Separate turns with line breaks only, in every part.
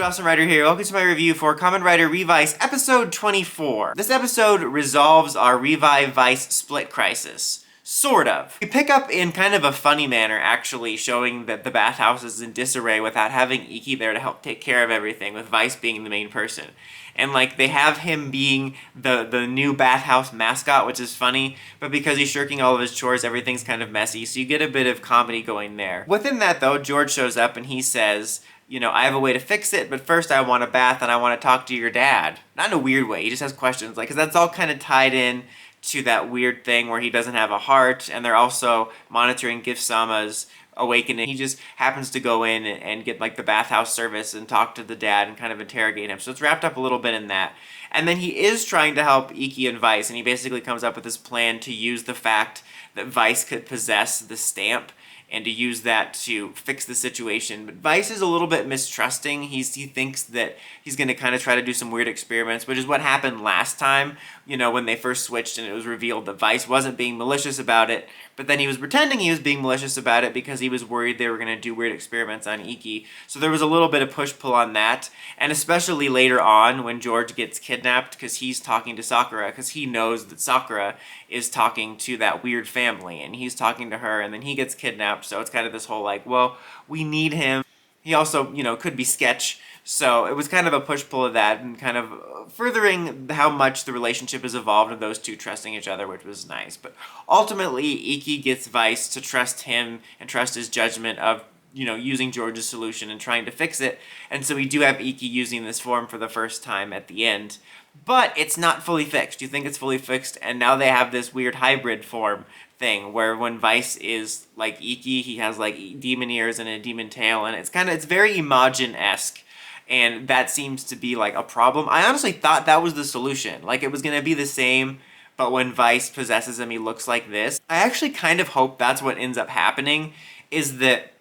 Kamen Rider here. Welcome to my review for Kamen Rider Revice episode 24. This episode resolves our Revi Vice split crisis. Sort of. We pick up in kind of a funny manner, actually, showing that the bathhouse is in disarray without having Iki there to help take care of everything, with Vice being the main person. And like, they have him being the new bathhouse mascot, which is funny, but because he's shirking all of his chores, everything's kind of messy, so you get a bit of comedy going there. Within that though, George shows up and he says, you know, I have a way to fix it, but first I want a bath and I want to talk to your dad. Not in a weird way, he just has questions, like, because that's all kind of tied in to that weird thing where he doesn't have a heart, and they're also monitoring Gift-sama's awakening. He just happens to go in and get like the bathhouse service and talk to the dad and kind of interrogate him. So it's wrapped up a little bit in that. And then he is trying to help Iki and Vice, and he basically comes up with this plan to use the fact that Vice could possess the stamp and to use that to fix the situation. But Vice is a little bit mistrusting. He thinks that he's gonna kind of try to do some weird experiments, which is what happened last time, you know, when they first switched and it was revealed that Vice wasn't being malicious about it, but then he was pretending he was being malicious about it because he was worried they were gonna do weird experiments on Iki. So there was a little bit of push-pull on that, and especially later on when George gets kidnapped because he's talking to Sakura, because he knows that Sakura is talking to that weird family, and he's talking to her, and then he gets kidnapped. So it's kind of this whole like, well, we need him. He also, you know, could be sketch. So it was kind of a push-pull of that and kind of furthering how much the relationship has evolved of those two trusting each other, which was nice. But ultimately, Iki gets Vice to trust him and trust his judgment of, you know, using George's solution and trying to fix it. And so we do have Iki using this form for the first time at the end. But it's not fully fixed. You think it's fully fixed, and now they have this weird hybrid form thing where when Vice is like Iki, he has like demon ears and a demon tail, and it's very Imagine-esque, and that seems to be like a problem. I honestly thought that was the solution. Like, it was gonna be the same, but when Vice possesses him, he looks like this. I actually kind of hope that's what ends up happening, is that,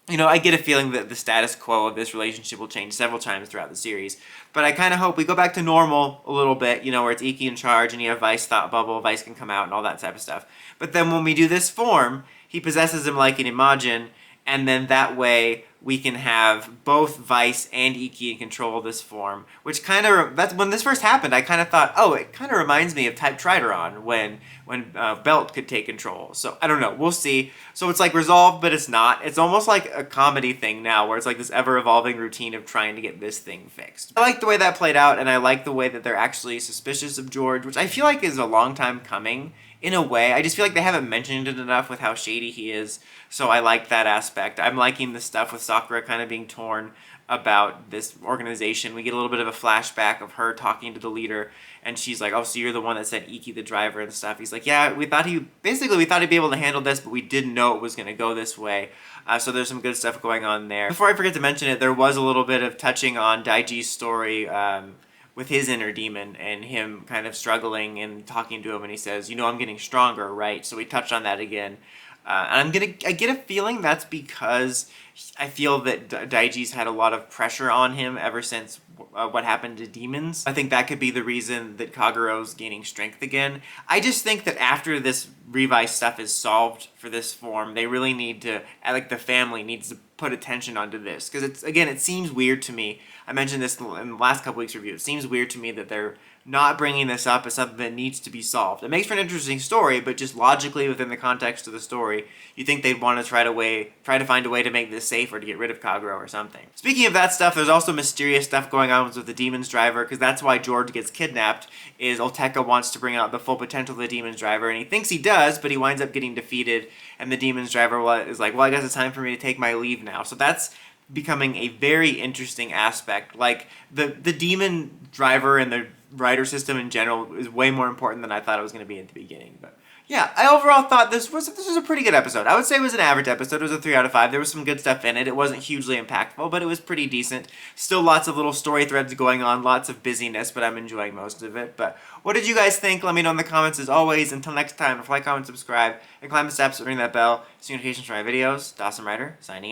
you know, I get a feeling that the status quo of this relationship will change several times throughout the series. But I kind of hope we go back to normal a little bit, you know, where it's Iki in charge and you have Vice thought bubble, Vice can come out and all that type of stuff. But then when we do this form, he possesses him like an Imagine, and then that way we can have both Vice and Iki in control of this form, which kind of, that's when this first happened, I kind of thought, oh, it kind of reminds me of Type Trideron when Belt could take control. So I don't know, we'll see. So it's like resolved, but it's not. It's almost like a comedy thing now, where it's like this ever-evolving routine of trying to get this thing fixed. I like the way that played out, and I like the way that they're actually suspicious of George, which I feel like is a long time coming. In a way, I just feel like they haven't mentioned it enough with how shady he is, so I like that aspect. I'm liking the stuff with Sakura kind of being torn about this organization. We get a little bit of a flashback of her talking to the leader, and she's like, oh, so you're the one that sent Iki the driver and stuff. He's like, yeah, we thought he'd be able to handle this, but we didn't know it was going to go this way. So there's some good stuff going on there. Before I forget to mention it, there was a little bit of touching on Daiji's story, with his inner demon and him kind of struggling and talking to him, and he says, you know, I'm getting stronger, right? So we touched on that again. And I get a feeling that's because I feel that Daiji's had a lot of pressure on him ever since what happened to demons. I think that could be the reason that Kagero's gaining strength again. I just think that after this Revice stuff is solved for this form, they really need to, like, the family needs to put attention onto this. Because it's, again, it seems weird to me. I mentioned this in the last couple weeks' review. It seems weird to me that they're not bringing this up as something that needs to be solved. It makes for an interesting story, but just logically within the context of the story, you think they'd want to try to find a way to make this safer, to get rid of Kagero or something. Speaking of that stuff, there's also mysterious stuff going on with the Demon's Driver, because that's why George gets kidnapped, is Olteka wants to bring out the full potential of the Demon's Driver, and he thinks he does, but he winds up getting defeated, and the Demon's Driver is like, well, I guess it's time for me to take my leave now. So that's becoming a very interesting aspect. Like, the Demon Driver and the rider system in general is way more important than I thought it was going to be at the beginning. But yeah, I overall thought this was a pretty good episode. I would say it was an average episode. It was a 3 out of 5. There was some good stuff in it. It wasn't hugely impactful, but it was pretty decent. Still lots of little story threads going on, lots of busyness, but I'm enjoying most of it. But what did you guys think? Let me know in the comments as always. Until next time, like, comment, subscribe, and climb the steps, ring that bell, see notifications for my videos. Kamen Rider, signing out.